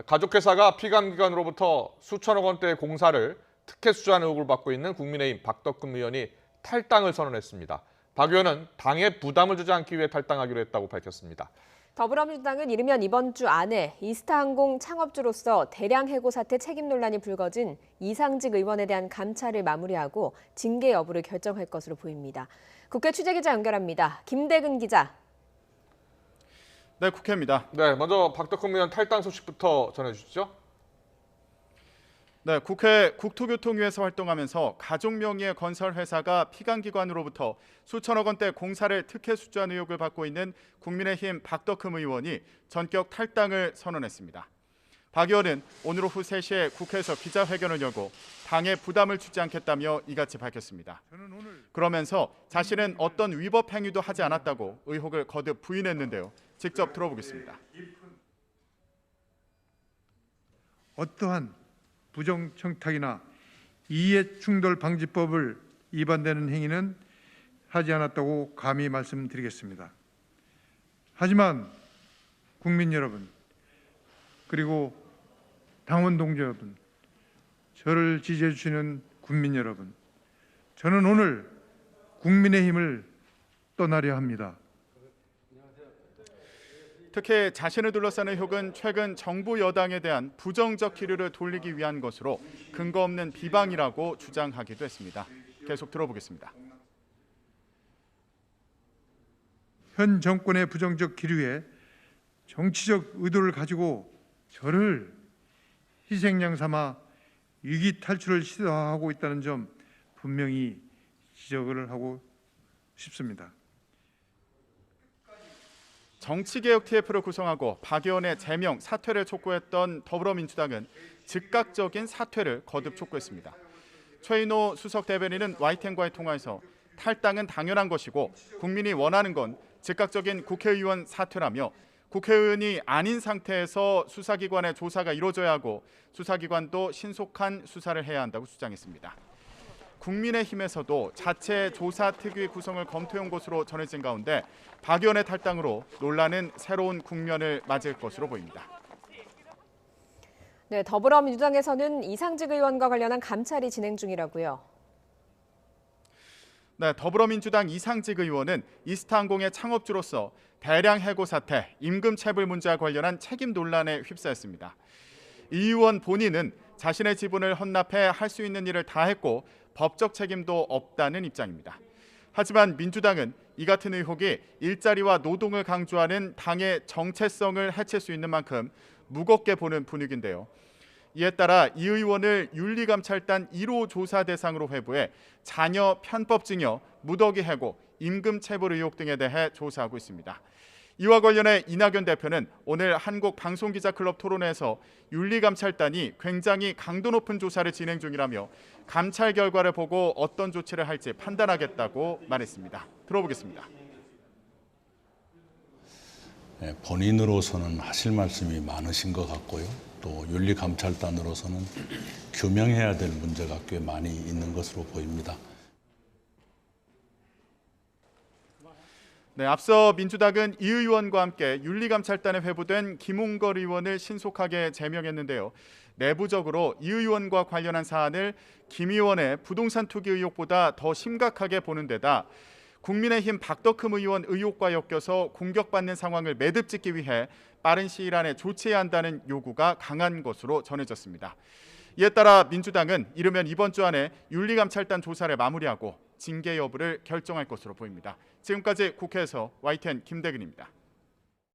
가족회사가 피감기관으로부터 수천억 원대의 공사를 특혜 수주한 의혹을 받고 있는 국민의힘 박덕흠 의원이 탈당을 선언했습니다. 박 의원은 당에 부담을 주지 않기 위해 탈당하기로 했다고 밝혔습니다. 더불어민주당은 이르면 이번 주 안에 이스타항공 창업주로서 대량 해고 사태 책임 논란이 불거진 이상직 의원에 대한 감찰을 마무리하고 징계 여부를 결정할 것으로 보입니다. 국회 취재기자 연결합니다. 김대근 기자. 네, 국회입니다. 네, 먼저 박덕흠 의원 탈당 소식부터 전해주시죠. 네, 국회 국토교통위에서 활동하면서 가족 명의의 건설회사가 피감기관으로부터 수천억 원대 공사를 특혜 수주한 의혹을 받고 있는 국민의힘 박덕흠 의원이 전격 탈당을 선언했습니다. 박 의원은 오늘 오후 3시에 국회에서 기자회견을 열고 당에 부담을 주지 않겠다며 이같이 밝혔습니다. 그러면서 자신은 어떤 위법 행위도 하지 않았다고 의혹을 거듭 부인했는데요. 직접 들어보겠습니다. 어떠한 부정청탁이나 이해충돌방지법을 위반되는 행위는 하지 않았다고 감히 말씀드리겠습니다. 하지만 국민 여러분, 그리고 당원 동지 여러분, 저를 지지해 주시는 국민 여러분, 저는 오늘 국민의힘을 떠나려 합니다. 특히 자신을 둘러싼 의혹은 최근 정부 여당에 대한 부정적 기류를 돌리기 위한 것으로 근거 없는 비방이라고 주장하기도 했습니다. 계속 들어보겠습니다. 현 정권의 부정적 기류에 정치적 의도를 가지고 저를 희생양 삼아 위기 탈출을 시도하고 있다는 점 분명히 지적을 하고 싶습니다. 정치개혁 TF를 구성하고 박 의원의 제명, 사퇴를 촉구했던 더불어민주당은 즉각적인 사퇴를 거듭 촉구했습니다. 최인호 수석 대변인은 YTN과의 통화에서 탈당은 당연한 것이고 국민이 원하는 건 즉각적인 국회의원 사퇴라며 국회의원이 아닌 상태에서 수사기관의 조사가 이루어져야 하고 수사기관도 신속한 수사를 해야 한다고 주장했습니다. 국민의힘에서도 자체 조사특위 구성을 검토한 것으로 전해진 가운데 박 의원의 탈당으로 논란은 새로운 국면을 맞을 것으로 보입니다. 네, 더불어민주당에서는 이상직 의원과 관련한 감찰이 진행 중이라고요. 네, 더불어민주당 이상직 의원은 이스타항공의 창업주로서 대량 해고 사태, 임금 체불 문제와 관련한 책임 논란에 휩싸였습니다. 이 의원 본인은 자신의 지분을 헌납해 할 수 있는 일을 다 했고 법적 책임도 없다는 입장입니다. 하지만 민주당은 이 같은 의혹이 일자리와 노동을 강조하는 당의 정체성을 해칠 수 있는 만큼 무겁게 보는 분위기인데요. 이에 따라 이 의원을 윤리감찰단 1호 조사 대상으로 회부해 자녀 편법 증여, 무더기 해고, 임금 체불 의혹 등에 대해 조사하고 있습니다. 이와 관련해 이낙연 대표는 오늘 한국방송기자클럽 토론회에서 윤리감찰단이 굉장히 강도 높은 조사를 진행 중이라며 감찰 결과를 보고 어떤 조치를 할지 판단하겠다고 말했습니다. 들어보겠습니다. 본인으로서는 하실 말씀이 많으신 것 같고요. 또 윤리감찰단으로서는 규명해야 될 문제가 꽤 많이 있는 것으로 보입니다. 네, 앞서 민주당은 이 의원과 함께 윤리감찰단에 회부된 김홍걸 의원을 신속하게 제명했는데요. 내부적으로 이 의원과 관련한 사안을 김 의원의 부동산 투기 의혹보다 더 심각하게 보는 데다 국민의힘 박덕흠 의원 의혹과 엮여서 공격받는 상황을 매듭짓기 위해 빠른 시일 안에 조치해야 한다는 요구가 강한 것으로 전해졌습니다. 이에 따라 민주당은 이르면 이번 주 안에 윤리감찰단 조사를 마무리하고 징계 여부를 결정할 것으로 보입니다. 지금까지 국회에서 YTN 김대근입니다.